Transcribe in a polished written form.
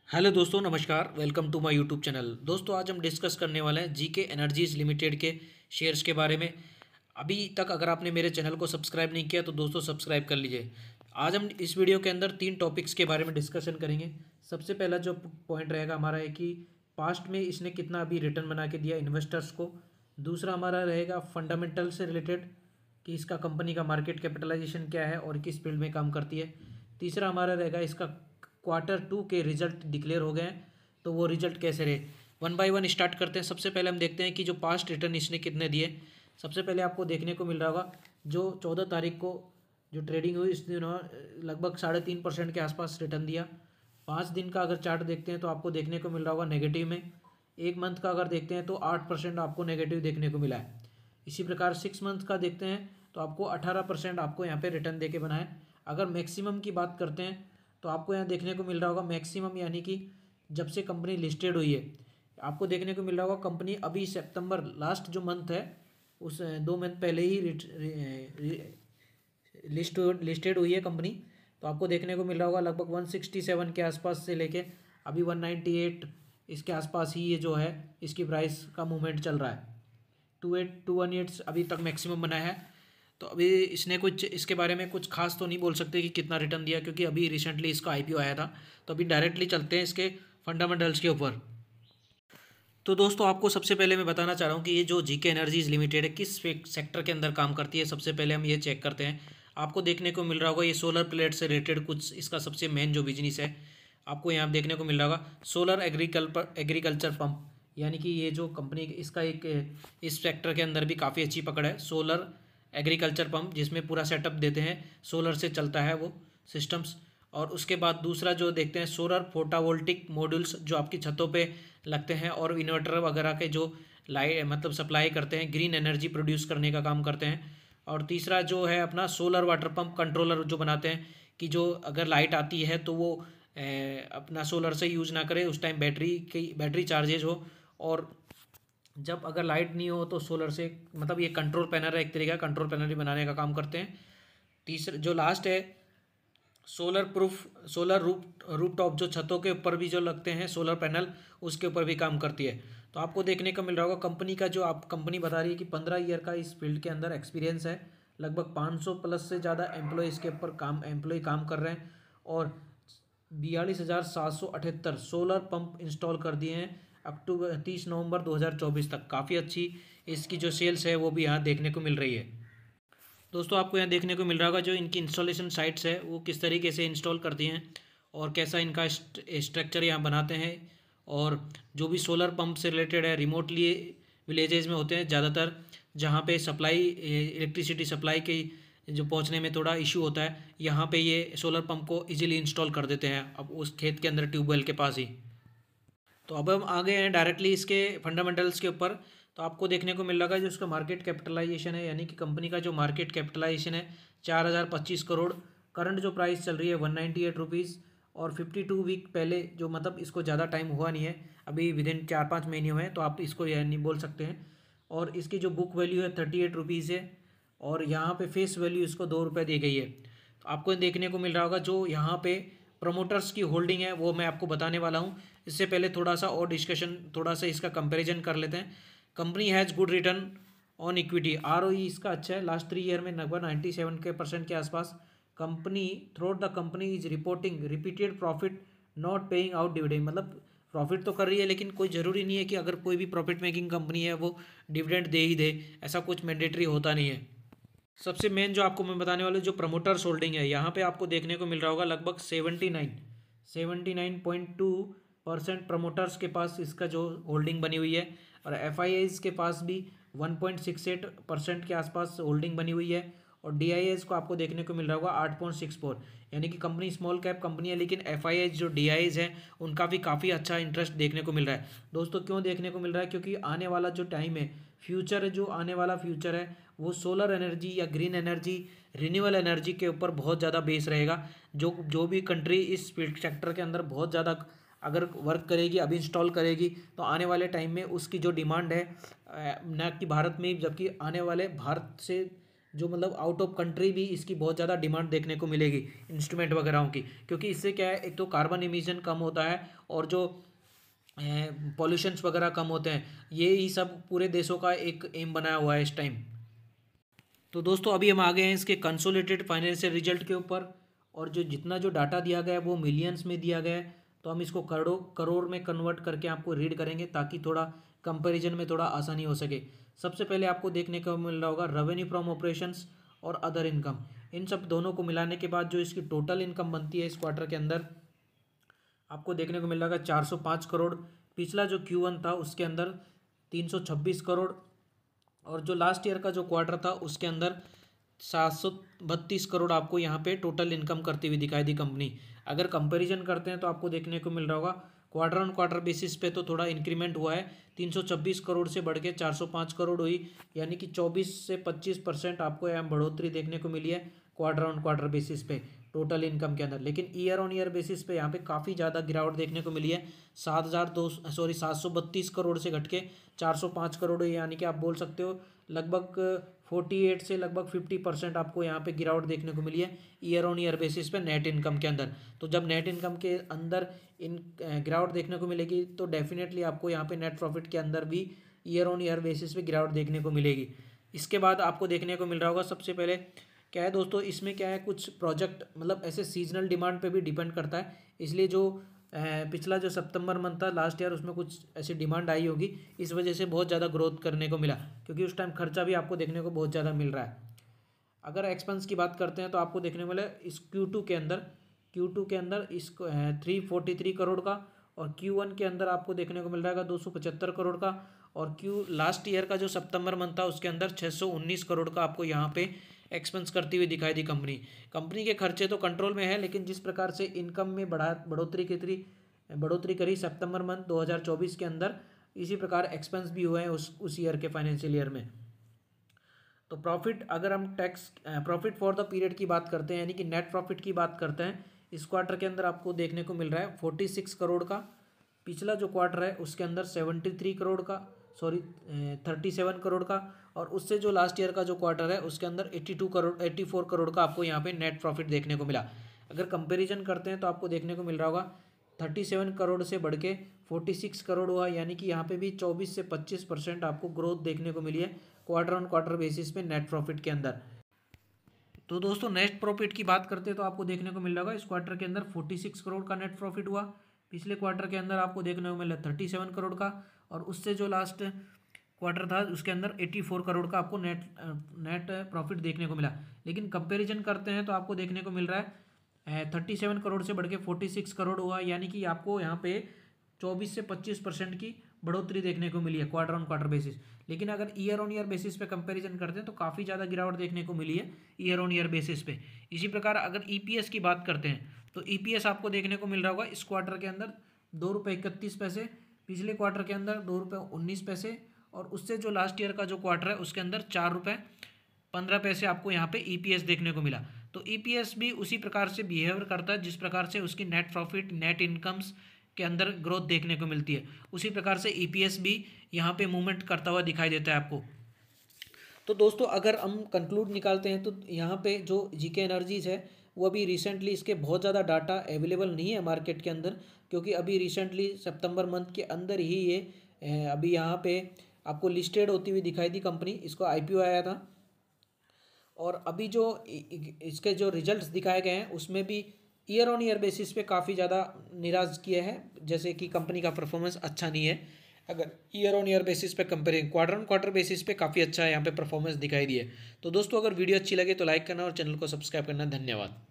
Hello दोस्तों, नमस्कार। Welcome to my YouTube channel. दोस्तों, आज हम डिस्कस करने वाले हैं जीके एनर्जीज लिमिटेड के शेयर्स के बारे में। अभी तक अगर आपने मेरे चैनल को सब्सक्राइब नहीं किया तो दोस्तों सब्सक्राइब कर लीजिए। आज हम इस वीडियो के अंदर 3 टॉपिक्स के बारे में डिस्कशन करेंगे। सबसे पहला जो पॉइंट रहेगा हमारा है कि पास्ट में इसने कितना अभी रिटर्न बना के दिया इन्वेस्टर्स को। दूसरा हमारा रहेगा फंडामेंटल से रिलेटेड कि इसका कंपनी का मार्केट कैपिटलाइजेशन क्या है और किस फील्ड में काम करती है। तीसरा हमारा रहेगा इसका Q2 के रिजल्ट डिक्लेयर हो गए हैं तो वो रिजल्ट कैसे रहे। वन बाय वन स्टार्ट करते हैं। सबसे पहले हम देखते हैं कि जो पास्ट रिटर्न इसने कितने दिए। सबसे पहले आपको देखने को मिल रहा होगा जो 14 तारीख को जो ट्रेडिंग हुई इस दिन लगभग 3.5% के आसपास रिटर्न दिया। 5 दिन का अगर चार्ट देखते हैं तो आपको देखने को मिल रहा होगा नेगेटिव में। एक मंथ का अगर देखते हैं तो 8% आपको नेगेटिव देखने को मिला है। इसी प्रकार 6 मंथ का देखते हैं तो आपको 18% आपको यहाँ पे रिटर्न दे के बना है। अगर मैक्सिमम की बात करते हैं तो आपको यहाँ देखने को मिल रहा होगा मैक्सिमम, यानी कि जब से कंपनी लिस्टेड हुई है आपको देखने को मिल रहा होगा कंपनी अभी सितंबर लास्ट जो मंथ है उस 2 मंथ पहले ही लिस्टेड हुई है कंपनी। तो आपको देखने को मिल रहा होगा लगभग 167 के आसपास से लेके अभी 198 इसके आसपास ही ये जो है इसकी प्राइस का मूवमेंट चल रहा है। 218 अभी तक मैक्सिमम बना है। तो अभी इसने कुछ इसके बारे में कुछ खास तो नहीं बोल सकते कि कितना रिटर्न दिया, क्योंकि अभी रिसेंटली इसका आईपीओ आया था। तो अभी डायरेक्टली चलते हैं इसके फंडामेंटल्स के ऊपर। तो दोस्तों, आपको सबसे पहले मैं बताना चाह रहा हूँ कि ये जो जीके एनर्जीज लिमिटेड है किस सेक्टर के अंदर काम करती है। सबसे पहले हम ये चेक करते हैं। आपको देखने को मिल रहा होगा ये सोलर प्लेट से रिलेटेड कुछ इसका सबसे मेन जो बिजनेस है आपको यहाँ देखने को मिल रहा होगा सोलर एग्रीकल्चर पंप, यानी कि ये जो कंपनी इसका एक इस सेक्टर के अंदर भी काफ़ी अच्छी पकड़ है। सोलर एग्रीकल्चर पंप जिसमें पूरा सेटअप देते हैं, सोलर से चलता है वो सिस्टम्स। और उसके बाद दूसरा जो देखते हैं सोलर फोटोवोल्टिक मॉड्यूल्स जो आपकी छतों पे लगते हैं और इन्वर्टर वगैरह के जो लाइट मतलब सप्लाई करते हैं, ग्रीन एनर्जी प्रोड्यूस करने का काम करते हैं। और तीसरा जो है अपना सोलर वाटर पंप कंट्रोलर जो बनाते हैं कि जो अगर लाइट आती है तो वो अपना सोलर से यूज़ ना करे, उस टाइम बैटरी चार्जेज हो, और जब अगर लाइट नहीं हो तो सोलर से मतलब ये कंट्रोल पैनल है, एक तरीका कंट्रोल पैनल ही बनाने का काम करते हैं। तीसरा जो लास्ट है सोलर रूफ टॉप जो छतों के ऊपर भी जो लगते हैं सोलर पैनल, उसके ऊपर भी काम करती है। तो आपको देखने को मिल रहा होगा कंपनी का जो आप कंपनी बता रही है कि 15 ईयर का इस फील्ड के अंदर एक्सपीरियंस है। लगभग 500 प्लस से ज़्यादा एम्प्लॉय इसके ऊपर एम्प्लॉय काम कर रहे हैं और 42,778 सोलर पंप इंस्टॉल कर दिए हैं अक्टूबर 30 नवंबर 2024 तक। काफ़ी अच्छी इसकी जो सेल्स है वो भी यहाँ देखने को मिल रही है। दोस्तों, आपको यहाँ देखने को मिल रहा होगा जो इनकी इंस्टॉलेशन साइट्स है वो किस तरीके से इंस्टॉल करती हैं और कैसा इनका स्ट्रक्चर यहाँ बनाते हैं। और जो भी सोलर पंप से रिलेटेड है रिमोटली विलेजेस में होते हैं ज़्यादातर, जहाँ पे सप्लाई इलेक्ट्रिसिटी सप्लाई के जो पहुँचने में थोड़ा इशू होता है, यहाँ पे ये सोलर पंप को इजीली इंस्टॉल कर देते हैं अब उस खेत के अंदर ट्यूबवेल के पास ही। तो अब हम आ गए हैं डायरेक्टली इसके फंडामेंटल्स के ऊपर। तो आपको देखने को मिल रहा है जो उसका मार्केट कैपिटलाइजेशन है, यानी कि कंपनी का जो मार्केट कैपिटलाइजेशन है 4,025 करोड़। करंट जो प्राइस चल रही है 198 रुपीज़। और 52 वीक पहले जो मतलब इसको ज़्यादा टाइम हुआ नहीं है, अभी विद इन 4-5 महीने हुए हैं, तो आप इसको यह नहीं बोल सकते हैं। और इसकी जो बुक वैल्यू है 38 रुपीज़ है और यहाँ पे फेस वैल्यू इसको 2 रुपये दी गई है। तो आपको देखने को मिल रहा होगा जो यहाँ पे प्रमोटर्स की होल्डिंग है वो मैं आपको बताने वाला हूँ। इससे पहले थोड़ा सा और डिस्कशन, थोड़ा सा इसका कंपैरिजन कर लेते हैं। Company has good return on equity, ROE इसका अच्छा है लास्ट 3 ईयर में लगभग 97% के आसपास। Company throat the company is reporting repeated profit not paying out dividend, मतलब प्रॉफिट तो कर रही है लेकिन कोई ज़रूरी नहीं है कि अगर कोई भी प्रॉफिट मेकिंग कंपनी है वो डिविडेंड दे ही दे, ऐसा कुछ मैंडेटरी होता नहीं है। सबसे मेन जो आपको मैं बताने वाला हूँ जो प्रमोटर्स होल्डिंग है, यहाँ पे आपको देखने को मिल रहा होगा लगभग 79.2% प्रमोटर्स के पास इसका जो होल्डिंग बनी हुई है। और एफ के पास भी 1.68% के आसपास होल्डिंग बनी हुई है। और डी को आपको देखने को मिल रहा होगा 8.64, यानी कि कंपनी स्मॉल कैप कंपनी है लेकिन एफ जो डी हैं उनका भी काफ़ी अच्छा इंटरेस्ट देखने को मिल रहा है। दोस्तों, क्यों देखने को मिल रहा है? क्योंकि आने वाला जो टाइम है, फ्यूचर है, जो आने वाला फ्यूचर है वो सोलर एनर्जी या ग्रीन एनर्जी, रिन्यूएबल एनर्जी के ऊपर बहुत ज़्यादा बेस रहेगा। जो जो भी कंट्री इस फील्ड सेक्टर के अंदर बहुत ज़्यादा अगर वर्क करेगी, अब इंस्टॉल करेगी, तो आने वाले टाइम में उसकी जो डिमांड है न कि भारत में, जबकि आने वाले भारत से जो मतलब आउट ऑफ कंट्री भी इसकी बहुत ज़्यादा डिमांड देखने को मिलेगी इंस्ट्रूमेंट वगैरह की, क्योंकि इससे क्या है, एक तो कार्बन इमिशन कम होता है और जो पॉल्यूशंस वगैरह कम होते हैं। ये ही सब पूरे देशों का एक एम बनाया हुआ है इस टाइम। तो दोस्तों अभी हम आ गए हैं इसके कंसोलिडेटेड फाइनेंशियल रिजल्ट के ऊपर, और जो जितना जो डाटा दिया गया है वो मिलियंस में दिया गया है, तो हम इसको करोड़ में कन्वर्ट करके आपको रीड करेंगे ताकि थोड़ा कंपैरिजन में थोड़ा आसानी हो सके। सबसे पहले आपको देखने को मिल रहा होगा रेवेन्यू फ्रॉम ऑपरेशंस और अदर इनकम। इन सब दोनों को मिलाने के बाद जो इसकी टोटल इनकम बनती है इस क्वार्टर के अंदर, आपको देखने को मिल रहा है 405 करोड़। पिछला जो Q1 था उसके अंदर 326 करोड़, और जो लास्ट ईयर का जो क्वार्टर था उसके अंदर 732 करोड़ आपको यहाँ पे टोटल इनकम करती हुई दिखाई दी कंपनी। अगर कंपैरिजन करते हैं तो आपको देखने को मिल रहा होगा क्वार्टर ऑन क्वार्टर बेसिस पे तो थोड़ा इंक्रीमेंट हुआ है, 326 करोड़ से बढ़ के 405 करोड़ हुई, यानी कि 24 से 25% आपको यहाँ बढ़ोतरी देखने को मिली है क्वार्टर ऑन क्वार्टर बेसिस पे टोटल इनकम के अंदर। लेकिन ईयर ऑन ईयर बेसिस पे यहाँ पे काफ़ी ज़्यादा गिरावट देखने को मिली है, 732 करोड़ से घट के 405 करोड़ हुई, यानी कि आप बोल सकते हो लगभग 48 से लगभग 50% आपको यहाँ पे गिरावट देखने को मिली है ईयर ऑन ईयर बेसिस पे नेट इनकम के अंदर। तो जब नेट इनकम के अंदर इन गिरावट देखने को मिलेगी तो डेफिनेटली आपको यहाँ पे नेट प्रॉफिट के अंदर भी ईयर ऑन ईयर बेसिस पे गिरावट देखने को मिलेगी। इसके बाद आपको देखने को मिल रहा होगा सबसे पहले क्या है दोस्तों, इसमें क्या है, कुछ प्रोजेक्ट मतलब ऐसे सीजनल डिमांड पे भी डिपेंड करता है, इसलिए जो पिछला जो सितंबर मंथ था लास्ट ईयर उसमें कुछ ऐसी डिमांड आई होगी, इस वजह से बहुत ज़्यादा ग्रोथ करने को मिला, क्योंकि उस टाइम खर्चा भी आपको देखने को बहुत ज़्यादा मिल रहा है। अगर एक्सपेंस की बात करते हैं तो आपको देखने को मिला इस Q2 के अंदर इसको 343 करोड़ का, और Q1 के अंदर आपको देखने को मिल रहा है 275 करोड़ का, और लास्ट ईयर का जो सितंबर मंथ था उसके अंदर 619 करोड़ का आपको यहाँ पे एक्सपेंस करती हुई दिखाई दी कंपनी के खर्चे तो कंट्रोल में है, लेकिन जिस प्रकार से इनकम में बढ़ोतरी करी सितंबर मंथ 2024 के अंदर, इसी प्रकार एक्सपेंस भी हुए हैं उस ईयर के फाइनेंशियल ईयर में। तो प्रॉफिट, अगर हम प्रॉफिट फॉर द पीरियड की बात करते हैं, यानी कि नेट प्रॉफिट की बात करते हैं, इस क्वार्टर के अंदर आपको देखने को मिल रहा है 46 करोड़ का। पिछला जो क्वार्टर है उसके अंदर 37 करोड़ का, और उससे जो लास्ट ईयर का जो क्वार्टर है उसके अंदर 84 करोड़ का आपको यहाँ पे नेट प्रॉफिट देखने को मिला। अगर कंपैरिजन करते हैं तो आपको देखने को मिल रहा होगा 37 करोड़ से बढ़ के 46 करोड़ हुआ, यानी कि यहाँ पे भी 24 से 25% आपको ग्रोथ देखने को मिली है क्वार्टर ऑन क्वार्टर बेसिस पे नेट प्रॉफिट के अंदर। तो दोस्तों नेट प्रॉफिट की बात करते हैं तो आपको देखने को मिल रहा होगा इस क्वार्टर के अंदर 46 करोड़ का नेट प्रॉफिट हुआ। पिछले क्वार्टर के अंदर आपको देखने को मिला 37 करोड़ का, और उससे जो लास्ट क्वार्टर था उसके अंदर 84 करोड़ का आपको नेट प्रॉफिट देखने को मिला। लेकिन कंपैरिजन करते हैं तो आपको देखने को मिल रहा है 37 करोड़ से बढ़ के 46 करोड़ हुआ, यानी कि आपको यहाँ पे 24 से 25% की बढ़ोतरी देखने को मिली है क्वार्टर ऑन क्वार्टर बेसिस। लेकिन अगर ईयर ऑन ईयर बेसिस पे कंपैरिजन करते हैं तो काफ़ी ज़्यादा गिरावट देखने को मिली है ईयर ऑन ईयर बेसिस पे। इसी प्रकार अगर ईपीएस की बात करते हैं तो ईपीएस आपको देखने को मिल रहा होगा इस क्वार्टर के अंदर 2 रुपये 31 पैसे, पिछले क्वार्टर के अंदर 2 रुपये 19 पैसे, और उससे जो लास्ट ईयर का जो क्वार्टर है उसके अंदर 4 रुपये 15 पैसे आपको यहाँ पे ईपीएस देखने को मिला। तो ईपीएस भी उसी प्रकार से बिहेवियर करता है जिस प्रकार से उसकी नेट प्रॉफिट नेट इनकम्स के अंदर ग्रोथ देखने को मिलती है, उसी प्रकार से ईपीएस भी यहाँ पे मूवमेंट करता हुआ दिखाई देता है आपको। तो दोस्तों अगर हम कंक्लूड निकालते हैं तो यहाँ पे जो जीके एनर्जीज है वो अभी रिसेंटली इसके बहुत ज़्यादा डाटा अवेलेबल नहीं है मार्केट के अंदर, क्योंकि अभी रिसेंटली सितंबर मंथ के अंदर ही ये अभी यहाँ पे आपको लिस्टेड होती हुई दिखाई दी कंपनी, इसको आईपीओ आया था, और अभी जो इसके जो रिजल्ट्स दिखाए गए हैं उसमें भी ईयर ऑन ईयर बेसिस पे काफ़ी ज़्यादा निराश किया है, जैसे कि कंपनी का परफॉर्मेंस अच्छा नहीं है। अगर ईयर ऑन ईयर बेसिस पे compare quarter on quarter basis पे काफ़ी अच्छा यहाँ पे परफॉर्मेंस दिखाई दी है। तो दोस्तों अगर वीडियो अच्छी लगे तो लाइक करना और चैनल को सब्सक्राइब करना। धन्यवाद।